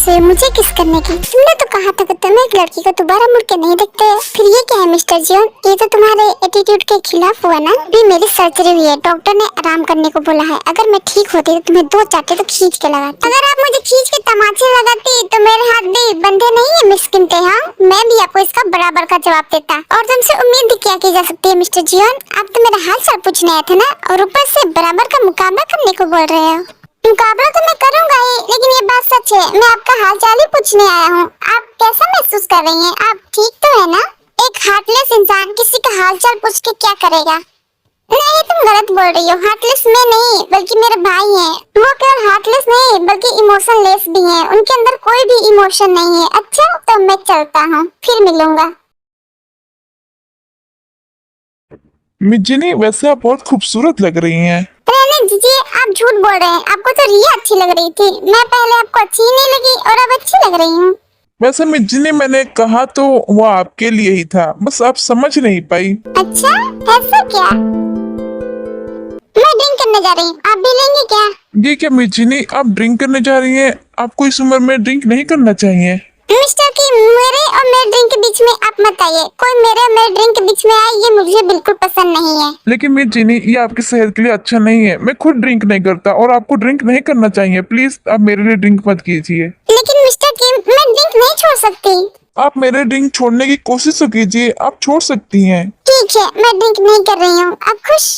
हुई मुझे किस करने की? तुमने तो कहा था कि तुम एक लड़की को दोबारा मुड़ के नहीं देखते हो। फिर ये क्या है मिस्टर जियोन? ये तो तुम्हारे एटीट्यूड के खिलाफ हुआ ना। भी मेरी सर्जरी हुई है, डॉक्टर ने आराम करने को बोला है। अगर मैं ठीक होती तो तुम्हें 2 चाटे तो खींच के लगाती। अगर आप मुझे खींच के तमाचे लगाती तो मेरे हाथ भी बंधे नहीं है मिस्किन थे। हाँ, मैं भी आपको इसका बराबर का जवाब देता। और तुमसे उम्मीद क्या की जा सकती है मिस्टर जियोन? आप तो मेरा हाल चाल पूछने आए थे ना, और ऊपर से बराबर का मुकाबला करने को बोल रहे हो। मुकाबला तो मैं करूंगा ही, लेकिन ये बात सच है, मैं आपका हालचाल ही पूछने आया हूँ। आप कैसा महसूस कर रही हैं? आप ठीक तो है ना? एक हार्टलेस इंसान किसी का हालचाल पूछ के क्या करेगा? नहीं, तुम गलत बोल रही हो। हार्टलेस मैं नहीं, बल्कि मेरे भाई हैं। वो केवल हार्टलेस नहीं बल्कि इमोशनलेस भी हैं। उनके अंदर कोई भी इमोशन नहीं है। अच्छा, तो मैं चलता हूँ, फिर मिलूंगा। मिर्जिनी, वैसे आप बहुत खूबसूरत लग रही हैं। रहने दीजिए, आप झूठ बोल रहे हैं। आपको तो रिया अच्छी लग रही थी। मैं पहले आपको अच्छी नहीं लगी और अब अच्छी लग रही हूँ। वैसे मिर्जिनी, मैंने कहा तो वो आपके लिए ही था, बस आप समझ नहीं पाई। अच्छा, ऐसा क्या? मैं ड्रिंक करने जा रही हूँ, आप भी लेंगे क्या? ये क्या मिर्जिनी, आप ड्रिंक करने जा रही हैं? आपको इस उम्र में ड्रिंक नहीं करना चाहिए। मिस्टर की मेरे और मेरे ड्रिंक के बीच में आप मत आइए। कोई मेरे और मेरे ड्रिंक के बीच में आए, ये मुझे बिल्कुल पसंद नहीं है। लेकिन मिर्जिनी, ये आपकी सेहत के लिए अच्छा नहीं है। मैं खुद ड्रिंक नहीं करता और आपको ड्रिंक नहीं करना चाहिए। प्लीज आप मेरे लिए ड्रिंक मत कीजिए। लेकिन मिस्टर की मैं ड्रिंक नहीं छोड़ सकती। आप मेरे ड्रिंक छोड़ने की कोशिश तो कीजिए, आप छोड़ सकती हैं। ठीक है, मैं ड्रिंक नहीं कर रही हूँ। आप खुश?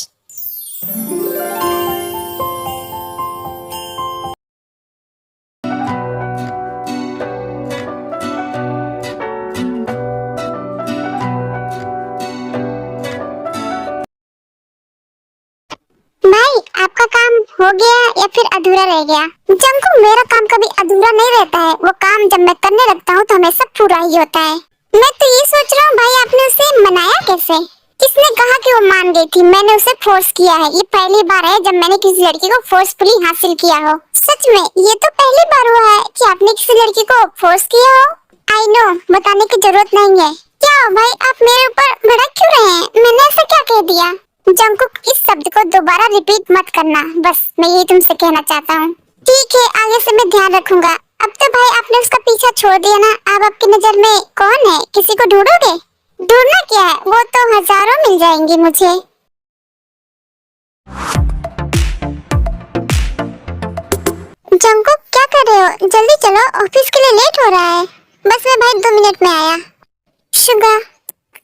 भाई, आपका काम हो गया या फिर अधूरा रह गया? जंकु, मेरा काम कभी अधूरा नहीं रहता है। वो काम जब मैं करने लगता हूँ तो हमेशा पूरा ही होता है। मैं तो ये सोच रहा हूँ भाई, आपने उसे मनाया कैसे? किसने कहा कि वो मान गई थी? मैंने उसे फोर्स किया है। ये पहली बार है जब मैंने किसी लड़की को फोर्सफुली हासिल किया हो। सच में ये तो पहली बार हुआ है कि आपने किसी लड़की को फोर्स किया हो। आई नो, बताने की जरूरत नहीं है। क्या हो भाई, आप मेरे ऊपर भड़क क्यों रहे हैं? मैंने ऐसा क्या कह दिया? जंकुक, इस शब्द को दोबारा रिपीट मत करना, बस मैं यही तुमसे कहना चाहता हूँ। ठीक है, आगे से मैं ध्यान रखूंगा। अब तो भाई आपने उसका पीछा छोड़ दिया ना। अब आपकी नजर में कौन है? किसी को ढूंढोगे? ढूंढना क्या है, वो तो हजारों मिल जाएंगे मुझे। जंकुक, क्या कर रहे हो? जल्दी चलो, ऑफिस के लिए लेट हो रहा है। बस मैं भाई 2 मिनट में आया। शुगा,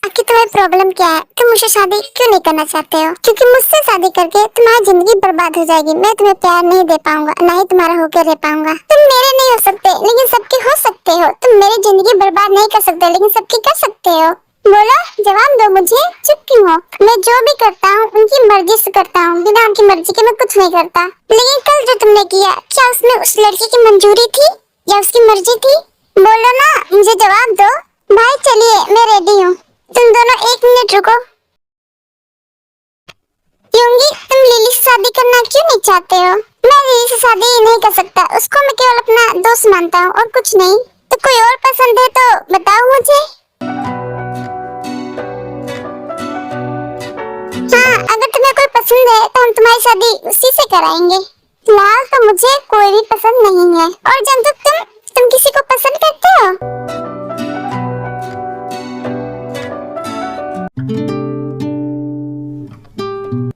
आखिर तुम्हें प्रॉब्लम क्या है? तुम मुझसे शादी क्यों नहीं करना चाहते हो? क्योंकि मुझसे शादी करके तुम्हारी जिंदगी बर्बाद हो जाएगी। मैं तुम्हें प्यार नहीं दे पाऊंगा, ना ही तुम्हारा होकर रह पाऊंगा। तुम मेरे नहीं हो सकते, लेकिन सबके हो सकते हो। तुम मेरी जिंदगी बर्बाद नहीं कर सकते, लेकिन सबकी कर सकते हो। बोलो, जवाब दो मुझे। चुप क्यों हो? मैं जो भी करता हूँ उनकी मर्जी से करता हूँ। बिना उनकी मर्जी के मैं कुछ नहीं करता। लेकिन कल जो तुमने किया, क्या उसमें उस लड़की की मंजूरी थी या उसकी मर्जी थी? बोलो ना, मुझे जवाब दो। भाई चलिए, मैं रेडी हूँ। तुम दोनों 1 मिनट रुको। योंगी, तुम लिली से शादी करना क्यों नहीं चाहते हो? मैं लिली से शादी नहीं कर सकता। उसको मैं केवल अपना दोस्त मानता हूँ और कुछ नहीं। तो कोई और पसंद है तो बताओ मुझे। हाँ, अगर तुम्हें कोई पसंद है तो हम तुम्हारी शादी उसी से कराएंगे। फिलहाल तो मुझे कोई भी पसंद नहीं है। और जब तक तुम किसी को पसंद करते हो?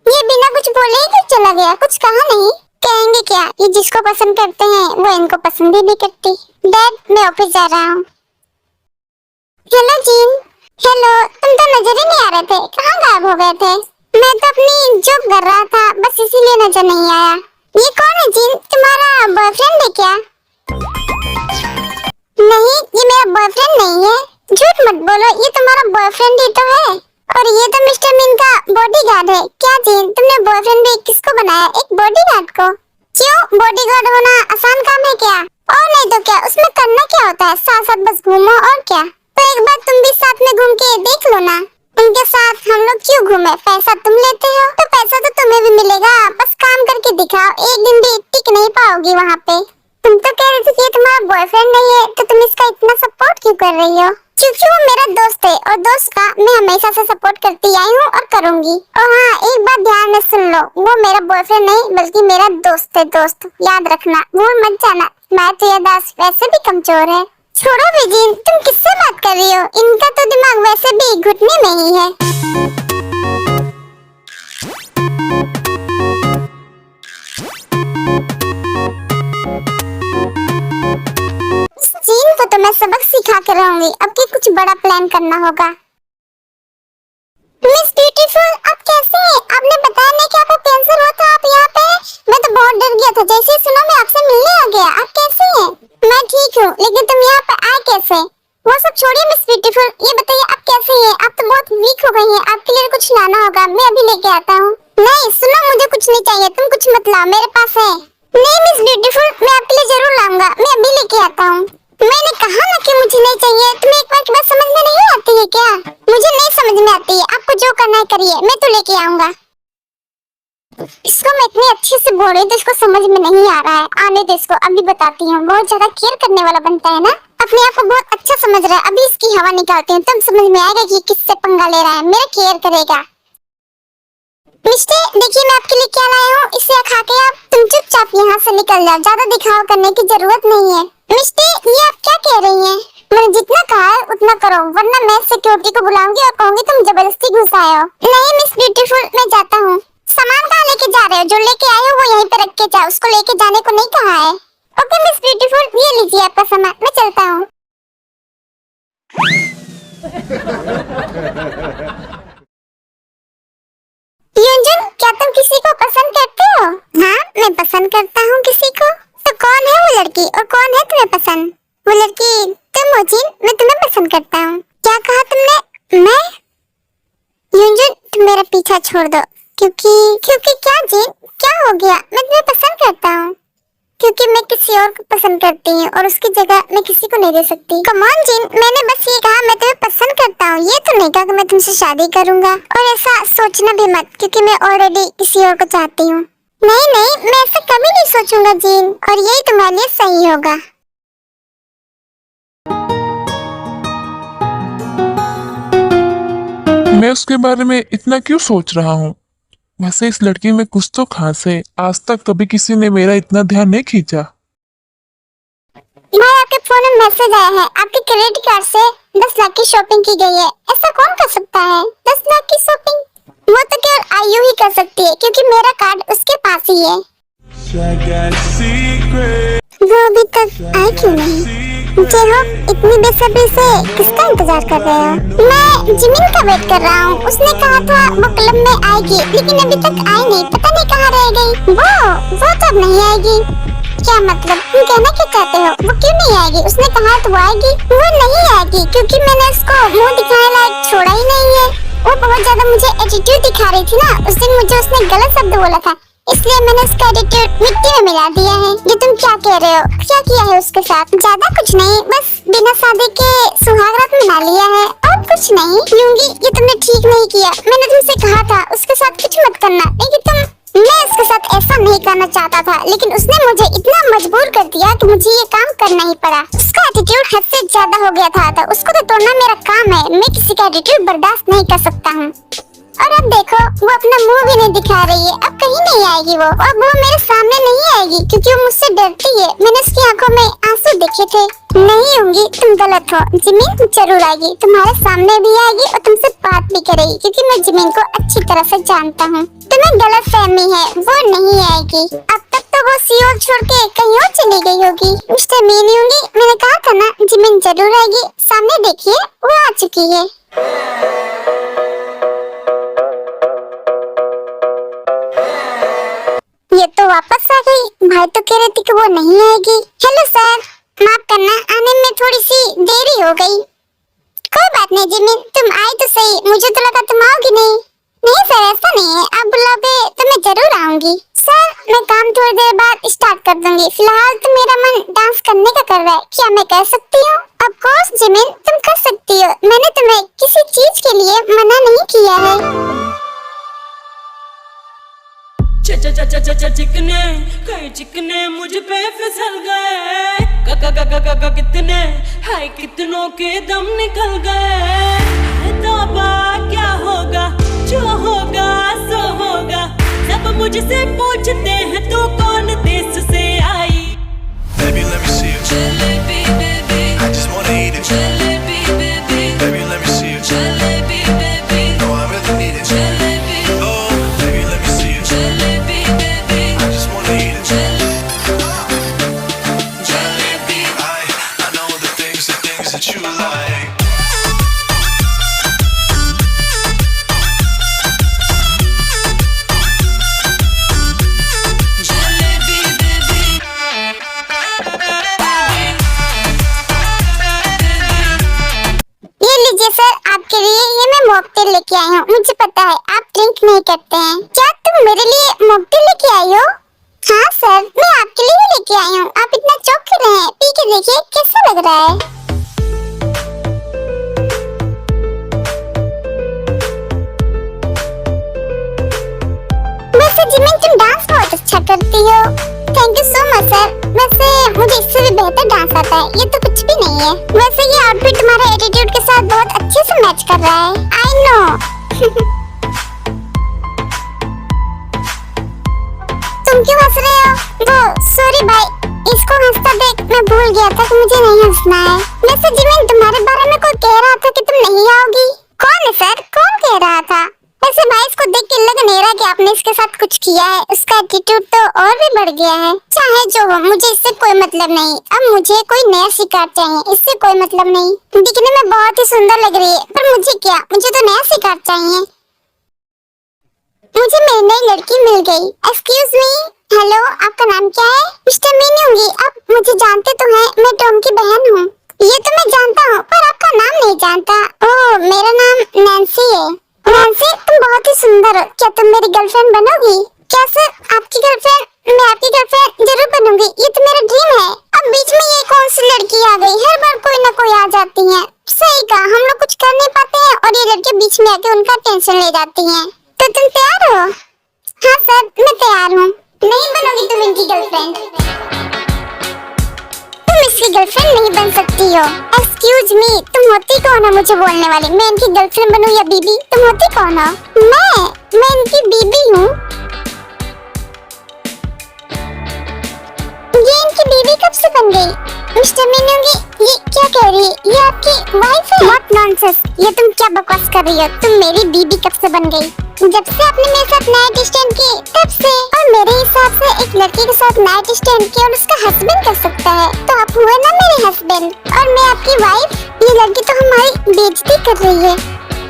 ये बिना कुछ बोले ही क्यों चला गया? कुछ कहा नहीं? कहेंगे क्या, ये जिसको पसंद करते हैं वो इनको पसंद भी नहीं करती। डैड, मैं ऑफिस जा रहा हूँ। Hello gene. हेलो, तुम तो नजर ही नहीं आ रहे थे, कहाँ गायब हो गए थे? मैं तो अपनी जॉब कर रहा था, बस इसीलिए नजर नहीं आया। ये कौन है जीन? तुम्हारा बॉयफ्रेंड है क्या? नहीं, ये मेरा बॉयफ्रेंड नहीं है। झूठ मत बोलो, ये तुम्हारा बॉयफ्रेंड ही तो है। और ये तो मिस्टर मिन का बॉडीगार्ड है। क्या जीन, तुमने बॉयफ्रेंड भी किसको बनाया? एक बॉडीगार्ड को? क्यों, बॉडीगार्ड होना आसान काम है क्या? और नहीं तो क्या, उसमें करना क्या होता है? साथ साथ बस घूमो, और क्या। तो एक बार तुम भी साथ में घूम के देख लो ना। उनके साथ हम लोग क्यों घूमे? पैसा तुम लेते हो तो पैसा तो तुम्हें भी मिलेगा। बस काम करके दिखाओ, एक दिन भी टिक नहीं पाओगी वहाँ पे। तुम तो कह रही थी कि तुम्हारा बॉयफ्रेंड नहीं है, तो तुम इसका इतना सपोर्ट क्यों कर रही हो? क्योंकि वो मेरा दोस्त है और दोस्त का मैं हमेशा से सपोर्ट करती आई हूँ और करूँगी। और हाँ, एक बात ध्यान में सुन लो, वो मेरा बॉयफ्रेंड नहीं बल्कि मेरा दोस्त है। दोस्त, याद रखना, भूल मत जाना। तुम्हारी याददाश्त वैसे भी कमजोर है। छोड़ो बेजीन, तुम किससे बात कर रही हो? इनका तो दिमाग वैसे भी घुटने में ही है। जीन को तो मैं सबक सिखा के रहूंगी, अब की कुछ बड़ा प्लान करना होगा। मिस ब्यूटीफुल, आप कैसे हैं? आपने बताया नहीं कि आपका कैंसर हुआ था, आप यहाँ पे? मैं तो बहुत डर गया था, जैसे ही सुना मैं आपसे मिलने आ गया। आप कैसे हैं? मैं ठीक हूँ, लेकिन तुम यहाँ पे आए कैसे? वो सब छोड़िए मिस ब्यूटीफुल, ये बताइए आप कैसे हैं? आप तो बहुत वीक हो गई हैं, आपके लिए कुछ लाना होगा, मैं अभी लेके आता हूँ। नहीं सुनो, मुझे कुछ नहीं चाहिए, तुम कुछ मत लाओ, मेरे पास है। नहीं मिस ब्यूटीफुल, मैं आपके लिए जरूर लाऊंगा, मैं अभी लेके आता हूँ। मैंने कहा ना कि मुझे नहीं चाहिए, तुम्हें एक बार की बात समझ में नहीं आती है क्या? मुझे नहीं समझ में आती है, आपको जो करना है करिए, मैं तो लेके आऊंगा। इसको मैं इतनी अच्छे से बोल रही हूँ तो इसको समझ में नहीं आ रहा है। आने दो इसको, अभी बताती हूँ। बहुत ज्यादा केयर करने वाला बनता है ना, अपने आप को बहुत अच्छा समझ रहा है। अभी इसकी हवा निकालती हूँ, तब समझ में आएगा कि किससे पंगा ले रहा है, मेरा केयर करेगा। मिस्टर देखिए मैं आपके लिए क्या लाया हूँ, इसे खा के आप तुम चुपचाप यहाँ से निकल जाओ, ज्यादा दिखावा करने की जरूरत नहीं है। मिस्टर ये आप क्या कह रही हैं? मैंने जितना कहा है उतना करो, वरना मैं सिक्योरिटी को बुलाऊंगी और कहूंगी तुम जबरदस्ती घुस आए हो। नहीं मिस ब्यूटीफुल, मैं जाता हूँ। सामान कहाँ लेके जा रहे हो? जो लेके आए हो वो यहीं पे रख के जाओ, उसको लेके जाने को नहीं कहा है। ओके मिस ब्यूटीफुल, ये लीजिए आपका सामान, मैं चलता हूँ। युंजन, क्या तुम किसी को पसंद करते हो? हाँ मैं पसंद करता हूँ किसी को। तो कौन है वो लड़की और कौन है तुम्हें पसंद? वो लड़की तुम हो जीन, मैं तुम्हें पसंद करता हूँ। क्या कहा तुमने? मैं? युंजन तुम मेरा पीछा छोड़ दो, क्योंकि क्या जीन, क्या हो गया? मैं तुम्हें पसंद करता हूँ क्योंकि मैं किसी और को पसंद करती हूँ और उसकी जगह मैं किसी को नहीं दे सकती। कम ऑन जीन, मैंने बस ये कहा मैं तुम्हें पसंद करता हूँ, ये तो नहीं कहा कि मैं तुमसे शादी करूंगा। और ऐसा सोचना भी मत, क्योंकि मैं ऑलरेडी किसी और को चाहती हूँ। नहीं नहीं, मैं ऐसा कभी नहीं सोचूंगा जीन, और यही तुम्हारे लिए सही होगा। मैं उसके बारे में इतना क्यों सोच रहा हूँ? वैसे इस लड़की में कुछ तो खास है, आज तक कभी किसी ने मेरा इतना ध्यान नहीं खींचा। भाई आपके फोन में मैसेज आया है, आपके क्रेडिट कार्ड से 10 लाख की शॉपिंग की गई है। ऐसा कौन कर सकता है? 10 लाख की शॉपिंग वो तो केवल आयु ही कर सकती है, क्योंकि मेरा कार्ड उसके पास ही है। वो अभी तक आए क्यों नहीं? जय हो, इतनी बेसब्री से किसका इंतजार कर रहे हो? मैं जिमिन का वेट कर रहा हूँ, उसने कहा था वो क्लब में आएगी, लेकिन अभी तक आई नहीं, पता नहीं कहाँ रह गई। वो तो अब नहीं आएगी। क्या मतलब, तुम कहना क्या चाहते हो? वो क्यों नहीं आएगी? उसने कहा तो वो आएगी। वो नहीं आएगी क्योंकि मैंने उसको मुंह दिखाने लायक छोड़ा ही नहीं है। वो बहुत ज्यादा मुझे एटीट्यूड दिखा रही थी ना, उस दिन मुझे उसने गलत शब्द बोला था, इसलिए मैंने उसका एटीट्यूड मिट्टी में मिला दिया है। ये तुम क्या कह रहे हो? क्या किया है उसके साथ? ज्यादा कुछ नहीं, बस बिना शादी के सुहागरात मना लिया है और कुछ नहीं। यूंगी ये तुमने ठीक नहीं किया, मैंने तुमसे कहा था उसके साथ कुछ मत करना, लेकिन मैं उसके साथ ऐसा नहीं करना चाहता था, लेकिन उसने मुझे इतना मजबूर कर दिया कि मुझे ये काम करना ही पड़ा। उसका एटीट्यूड हद से ज्यादा हो गया था, तो उसको तो तोड़ना मेरा काम है। मैं किसी का एटीट्यूड बर्दाश्त नहीं कर सकता हूँ। और अब देखो वो अपना मुंह भी नहीं दिखा रही है, अब कहीं नहीं आएगी वो, और वो मेरे सामने नहीं आएगी क्योंकि वो मुझसे डरती है। मैंने उसकी आंखों में आंसू देखे थे। नहीं होंगी, तुम गलत हो। जिमिन जरूर आएगी, तुम्हारे सामने भी आएगी और तुमसे बात भी करेगी, क्योंकि मैं जिमिन को अच्छी तरह से जानता हूँ। तुम्हें गलत फहमी है, वो नहीं आएगी। अब तक तो वो सियोल छोड़ के कहीं और चली गई होगी। मिस्टर मीन होंगी, मैंने कहा था ना जिमिन जरूर आएगी। सामने देखिए वो आ चुकी है। ये तो वापस आ गई। भाई तो कह रहे थे कि वो नहीं आएगी। हेलो सर, माफ करना, आने में थोड़ी सी देरी हो गई। कोई बात नहीं जिमिन, तुम आई तो सही, मुझे तो लगा तुम आओगी नहीं। नहीं सर ऐसा नहीं है, आप बुलाओगे तो मैं जरूर आऊंगी। सर मैं काम थोड़ी देर बाद स्टार्ट कर दूंगी, फिलहाल तो मेरा मन डांस करने का कर रहा है, क्या मैं कर सकती हूँ? ऑफ कोर्स जिमिन, तुम कर सकती हो, मैंने तुम्हें किसी चीज के लिए मना नहीं किया है। चिकने कई चिकने मुझ पे फिसल गए, कितने हाय कितनों के दम निकल गए। तौबा क्या होगा, जो होगा सो होगा। सब मुझसे पूछते हैं तू कौन देश से आई। पता है आप ड्रिंक नहीं करते हैं। क्या तुम मेरे लिए मॉकटेल लेके आई हो? हाँ सर, मैं आपके लिए ही लेके आई हूँ। आप इतना चौंक क्यों रहे हैं? पी के देखिए कैसा लग रहा है। वैसे जिमिन तुम डांस बहुत अच्छा करती हो। Thank you so much sir. वैसे मुझे इससे भी बेहतर डांस आता है, ये तो कुछ भी नहीं है। वैसे ये आउटफिट तुम्हारे एटीट्यूड के साथ बहुत अच्छे से मैच कर रहा है। I know. तुम क्यों हंस रहे हो? वो सॉरी भाई, इसको हंसता देख मैं भूल गया था कि मुझे नहीं हंसना है। वैसे जिमिन तुम्हारे बारे में कोई कह रहा था कि तुम नहीं आओगी। कौन है सर? कौन कह रहा था? वैसे भाई इसको देख के लग नहीं रहा कि आपने इसके साथ कुछ किया है। उसका एटीट्यूड तो और भी बढ़ गया है। चाहे जो हो, मुझे इससे कोई मतलब नहीं। अब मुझे कोई नया शिकार चाहिए, इससे कोई मतलब नहीं। दिखने में बहुत ही सुंदर लग रही है, पर मुझे क्या, मुझे तो नया शिकार चाहिए। मुझे मेरी नई लड़की मिल गई। एक्सक्यूज मी, हेलो, आपका नाम क्या है? मिस्टर मीन होंगी। आप मुझे जानते तो हैं, मैं टॉम की बहन हूँ। ये तो मैं जानता हूँ, पर आपका नाम नहीं जानता। ओह, मेरा नाम नैन्सी है। नैन्सी, तुम बहुत ही सुंदर हो। क्या तुम मेरी गर्लफ्रेंड बनोगी? क्या सर, आपकी गर्लफ्रेंड? मैं आपकी गर्लफ्रेंड जरूर बनूंगी, ये तो मेरा ड्रीम है। अब बीच में ये कौन सी लड़की आ गई? हर बार कोई ना कोई आ जाती है। सही कहा, हम लोग कुछ कर नहीं पाते हैं और ये लड़के बीच में आके उनका टेंशन ले जाती हैं। तो तुम तैयार हो? हाँ सर, मैं तैयार हूँ। नहीं बनोगी तुम इनकी गर्लफ्रेंड? तुम इसकी गर्लफ्रेंड नहीं बन सकती हो। एक्सक्यूज मी, तुम होती कौन हो मुझे बोलने वाली? मैं इनकी गर्लफ्रेंड बनूं या बीबी? तुम होती कौन हो? मैं इनकी बीबी हूँ। ये इनकी बीबी कब से बन गई? मिस्टर मीनूंगी, ये क्या कह रही है? ये आपकी वाइफ है? व्हाट नॉनसेंस, ये तुम क्या बकवास कर रही हो? तुम मेरी बीबी कब से बन गई? जब से आपने मेरे साथ नाइट स्टैंड की तब से। और मेरे हिसाब से एक लड़की के साथ नाइट स्टैंड किया और उसका हस्बैंड कर सकता है, तो आप हुए ना मेरे हस्बैंड और मैं आपकी वाइफ। ये लड़की तो हमारी बेइज्जती कर रही है।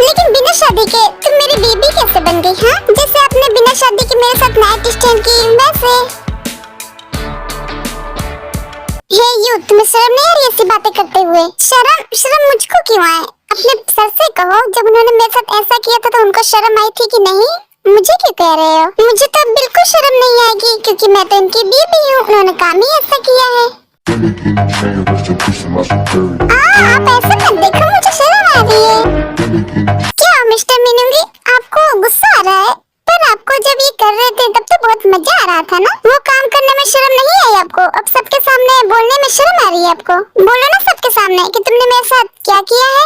लेकिन बिना शादी के तुम मेरी बीबी कैसे बन गई? हाँ, जैसे आपने बिना शादी के मेरे साथ नाइट स्टैंड की वैसे। हे यू, तुम्हें शर्म नहीं आ रही ऐसी बातें करते हुए? शर्म मुझको क्यों आए? अपने सर से कहो, जब उन्होंने मेरे साथ ऐसा किया था तो उनको शर्म आई थी कि नहीं? मुझे क्यों कह रहे हो? मुझे तो बिल्कुल शर्म नहीं आएगी, क्योंकि मैं तो इनकी बीबी हूँ। उन्होंने काम ही ऐसा किया है। आप ऐसा मत देखो, मुझे शर्म आ रही है। क्या मिस्टर मीनूंगी, आपको गुस्सा आ रहा है? पर आपको जब ये कर रहे थे तब तो बहुत मजा आ रहा था ना? वो काम करने में शर्म नहीं आई आपको? अब सबके सामने बोलने में शर्म आ रही है आपको? बोलो ना सबके सामने कि तुमने मेरे साथ क्या किया है।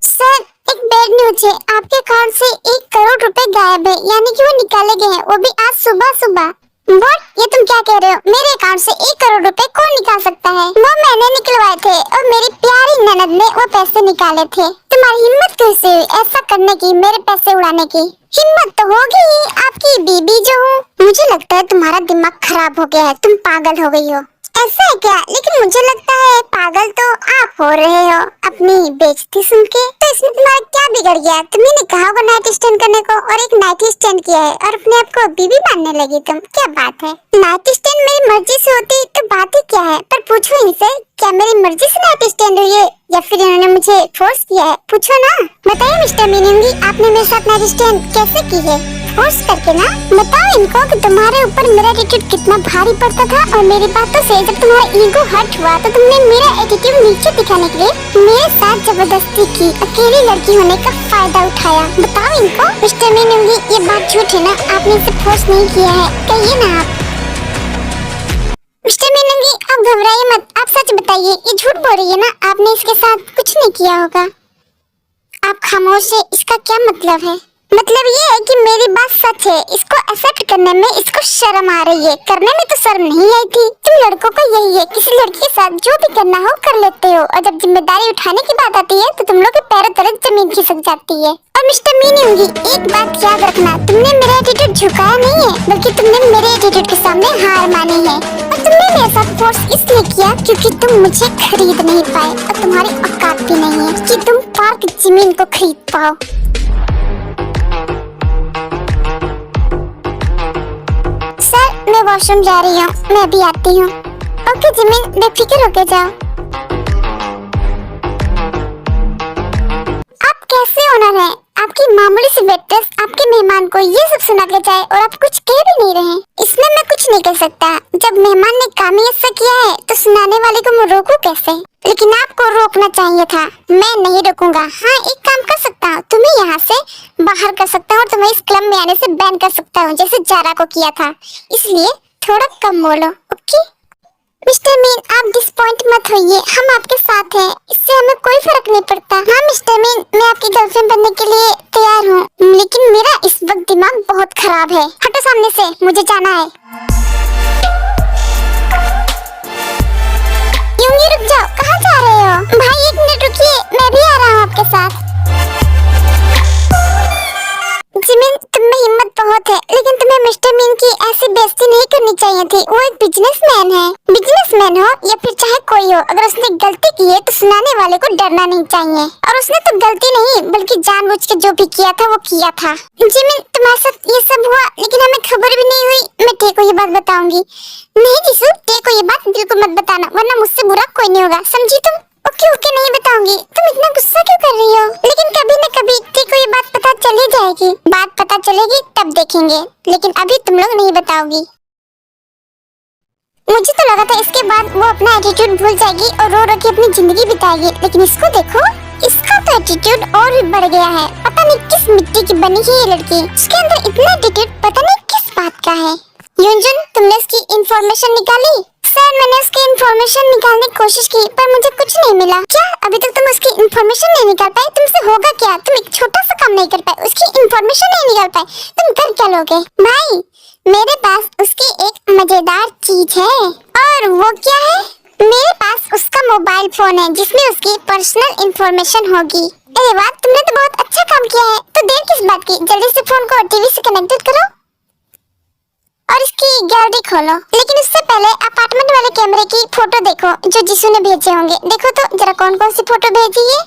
सर, एक बैड न्यूज है। आपके अकाउंट से 1 करोड़ रुपए गायब है, यानी कि वो निकाले गए हैं, वो भी आज सुबह। व्हाट? ये तुम क्या कह रहे हो? मेरे अकाउंट से 1 करोड़ रुपए कौन निकाल सकता है? वो मैंने निकलवाए थे और मेरी प्यारी ननद ने वो पैसे निकाले थे। तुम्हारी हिम्मत कैसे हुई ऐसा करने की, मेरे पैसे उड़ाने की? हिम्मत तो होगी ही, आपकी बीबी जो हूँ। मुझे लगता है तुम्हारा दिमाग खराब हो गया है, तुम पागल हो गई हो। ऐसा है क्या? लेकिन मुझे लगता है पागल तो आप हो रहे हो अपनी बेइज्जती सुन के। तो इसमें तुम्हारा क्या बिगड़ गया? तुम्हें नहीं कहा होगा नाइट स्टैंड करने को और एक नाइट स्टैंड किया है और अपने आप को बीबी मानने लगी तुम। क्या बात है? नाइट स्टैंड मेरी मर्जी से होती तो बात ही क्या है? पर पूछो इनसे, क्या मेरी मर्जी से नाइट स्टैंड हुई है या फिर इन्होंने मुझे फोर्स किया है? पूछो ना। बताइए मिस्टर मीनूंगी, आपने मेरे साथ नाइट स्टैंड कैसे की है? फोर्स करके ना। बताओ इनको कि तुम्हारे ऊपर मेरा एटीट्यूड कितना भारी पड़ता था और मेरी बातों से जब तुम्हारा ईगो हर्ट हुआ तो तुमने मेरा एटीट्यूड नीचे दिखाने के लिए मेरे साथ जबरदस्ती की, अकेली लड़की होने का फायदा उठाया। बताओ इनको। मिस्टर मीनूंगी, ये बात झूठ है ना? आपने इसे फोर्स नहीं किया है, कहिए ना आप। मिस्टर मीनूंगी, आप घबराइए मत, आप सच बताइए, ये झूठ बोल रही है ना? आपने इसके साथ कुछ नहीं किया होगा। आप खामोश है, इसका क्या मतलब है? मतलब ये है कि मेरी बात सच है। इसको एक्सेप्ट करने में इसको शर्म आ रही है, करने में तो शर्म नहीं आई थी। तुम लड़कों को यही है, किसी लड़की के साथ जो भी करना हो कर लेते हो और जब जिम्मेदारी उठाने की बात आती है तो तुम लोग के पैरों तले जमीन खिसक जाती है। और मिस्टर मीनूंगी, एक बात याद रखना, तुमने मेरा एटीट्यूड झुकाया नहीं है, बल्कि तुमने मेरे एटीट्यूड के सामने हार मानी है। और तुमने मेरे साथ फोर्स इसलिए किया क्योंकि तुम मुझे खरीद नहीं पाए और तुम्हारी औकात भी नहीं है कि तुम पार्क जमीन को खरीद पाओ। मैं वॉशरूम जा रही हूँ, मैं अभी आती हूँ। ओके जिमिन, बेफिक्र होके जाओ। आप कह मामूली सी वेट्रेस आपके मेहमान को ये सब सुना के जाए और आप कुछ कह भी नहीं रहे, इसमें मैं कुछ नहीं कर सकता। जब मेहमान ने काम ही ऐसा किया है तो सुनाने वाले को मैं रोकूं कैसे? लेकिन आपको रोकना चाहिए था, मैं नहीं रोकूंगा। हाँ, एक काम कर सकता हूँ, तुम्हें यहाँ से बाहर कर सकता हूँ और तुम्हें इस क्लब में आने से बैन कर सकता हूँ, जैसे जारा को किया था। इसलिए थोड़ा कम बोलो, ओके? मिस्टर मीन, आप डिसपॉइंट मत होइए, हम आपके साथ हैं, इससे हमें कोई फर्क नहीं पड़ता। हाँ मिस्टर मीन, मैं आपकी गर्लफ्रेंड बनने के लिए तैयार हूँ, लेकिन मेरा इस वक्त दिमाग बहुत खराब है। हटो सामने से, मुझे जाना है। यूंगी रुक जाओ, कहाँ जा रहे हो? भाई 1 मिनट रुकिए, मैं भी आ रहा हूँ आपके साथ। जिमिन, तुम में हिम्मत बहुत है, लेकिन तुम्हें मिस्टर मीन की ऐसी बेइज्जती नहीं करनी चाहिए थी। वो एक बिजनेसमैन है। बिजनेसमैन हो या फिर चाहे कोई हो, अगर उसने गलती की है तो सुनाने वाले को डरना नहीं चाहिए। और उसने तो गलती नहीं बल्कि जानबूझ के जो भी किया था वो किया था। जिमिन, तुम्हारे साथ ये सब हुआ लेकिन हमें खबर भी नहीं हुई। मैं टे को ये बात बताऊंगी। नहीं जीसू, टे को ये बात बिल्कुल मत बताना, वरना मुझसे बुरा कोई नहीं होगा, समझी तुम? ओके ओके, नहीं बताऊंगी। तुम इतना गुस्सा क्यों कर रही हो? लेकिन कभी न कभी टे को ये बात पता चल ही जाएगी। बात पता चलेगी तब देखेंगे, लेकिन अभी तुम लोग नहीं बताओगी। मुझे तो लगा था इसके बाद वो अपना एटीट्यूड भूल जाएगी और रो रो के अपनी जिंदगी बिताएगी, लेकिन इसको देखो, इसका तो एटीट्यूड और भी बढ़ गया है। पता नहीं किस मिट्टी की बनी है ये लड़की, उसके अंदर इतना एटीट्यूड पता नहीं किस बात का है। युनजुन, तुमने इसकी इंफॉर्मेशन निकाली? सर, मैंने उसकी इंफॉर्मेशन निकालने की कोशिश की पर मुझे कुछ नहीं मिला। क्या अभी तक तुम उसकी इंफॉर्मेशन नहीं निकाल पाए? तुमसे होगा क्या? तुम एक छोटा सा काम नहीं कर पाए, उसकी इंफॉर्मेशन नहीं निकाल पाए, तुम कर क्या लोगे? भाई, मेरे पास उसकी एक मजेदार चीज है। और वो क्या है? मेरे पास उसका मोबाइल फोन है जिसमें उसकी पर्सनल इंफॉर्मेशन होगी। अरे वाह, तुमने तो बहुत अच्छा काम किया है। तो देर किस बात की, जल्दी से फोन को टीवी से कनेक्टेड करो और इसकी गैलरी खोलो। लेकिन उससे पहले अपार्टमेंट वाले कैमरे की फोटो देखो जो जिसू ने भेजे होंगे। देखो तो जरा कौन कौन सी फोटो भेजी है।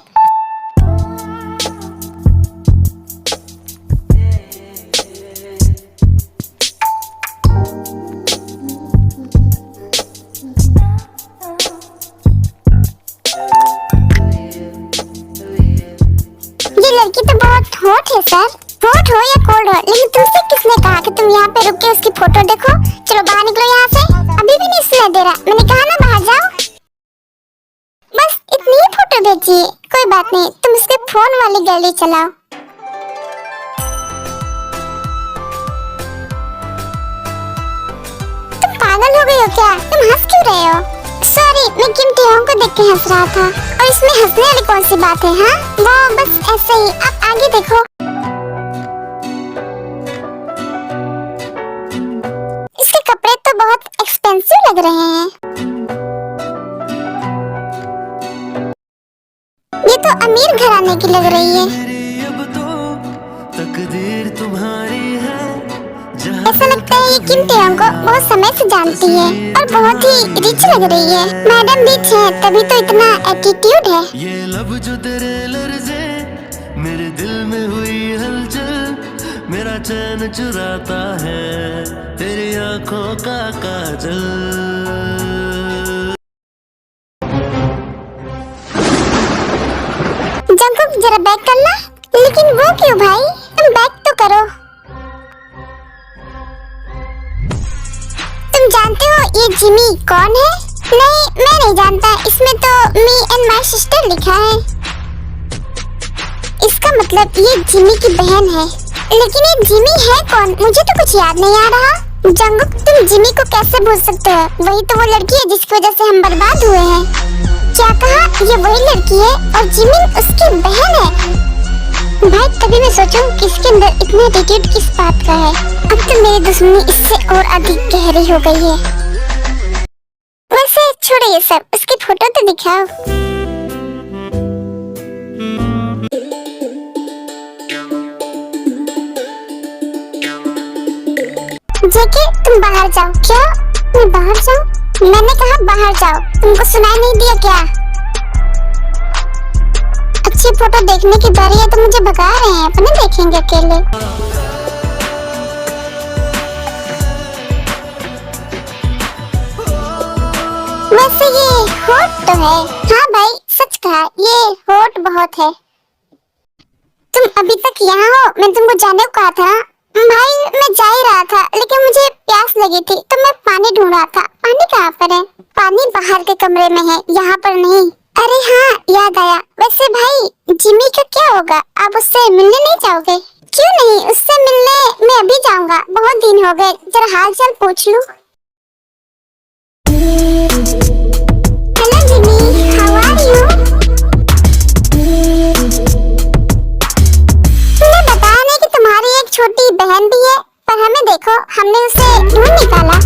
ये लड़की तो बहुत हॉट है सर। हॉट हो या कोल्ड हो, लेकिन तुमसे किसने कहा कि तुम यहाँ पे रुक के उसकी फोटो देखो? चलो बाहर निकलो यहाँ से। अभी भी नहीं सुनाई दे रहा? मैंने कहा ना बाहर जाओ। बस इतनी ही फोटो भेजी है, कोई बात नहीं, तुम उसके फोन वाली गैलरी चलाओ। तुम पागल हो गई हो क्या? तुम हंस क्यों रहे हो? सॉरी, मैं किम टेहोंग को देख के हंस रहा था। और इसमें हंसने वाली कौन सी बात है? हाँ, वो बस ऐसे ही। आप आगे देखो। इसके कपड़े तो बहुत एक्सपेंसिव लग रहे हैं। ये तो अमीर घराने की लग रही है। ऐसा लगता है ये किम टेहोंग को बहुत समय से जानती है और बहुत ही रिच लग रही है। मैडम रिच है तभी तो इतना एटीट्यूड है। ये लब जो तेरे लर्ज़े, मेरे दिल में हुई हलचल, मेरा चैन चुराता है तेरी आंखों का काजल। जंकुक, जरा बैक करना। लेकिन वो क्यों भाई? तुम बैक तो करो। तुम जानते हो ये जिमी कौन है? नहीं, मैं नहीं जानता। इसमें तो मी एंड माय सिस्टर लिखा है। इसका मतलब ये जिमी की बहन है। लेकिन ये जिमी है कौन? मुझे तो कुछ याद नहीं आ रहा। जंगुक, तुम जिमी को कैसे भूल सकते हो? वही तो वो लड़की है जिसकी वजह से हम बर्बाद हुए हैं। क्या कहा? ये वही लड़की है और जिमिन उसकी बहन है। भाई, तभी मैं सोचूं कि इसके अंदर इतना एटीट्यूड किस बात का है। अब तो मेरी दुश्मनी इससे और अधिक गहरी हो गई है। वैसे छोड़ो ये सब, उसकी फोटो तो दिखाओ। जेके, तुम बाहर जाओ। क्या? मैं बाहर जाऊं? मैंने कहा बाहर जाओ। तुमको सुनाई नहीं दिया क्या? अच्छी फोटो देखने की बारी है तो मुझे भगा रहे हैं। अपने देखेंगे अकेले। वैसे ये हॉट तो है। हाँ भाई, सच कहा, ये हॉट बहुत है। तुम अभी तक यहाँ हो? मैं तुमको जाने को कहा था। भाई मैं जा ही रहा था, लेकिन मुझे प्यास लगी थी तो मैं पानी ढूंढ रहा था। पानी कहाँ पर है? पानी बाहर के कमरे में है, यहाँ पर नहीं। अरे हाँ, याद आया। वैसे भाई जिमी का क्या होगा? आप उससे मिलने नहीं जाओगे? क्यों नहीं, उससे मिलने मैं अभी जाऊंगा। बहुत दिन हो गए, जरा हाल चाल पूछ लूं। Hello Jimmy, how are you? तुमने बताया नहीं कि तुम्हारी एक छोटी बहन भी है, पर हमें देखो, हमने उसे ढूंढ निकाला।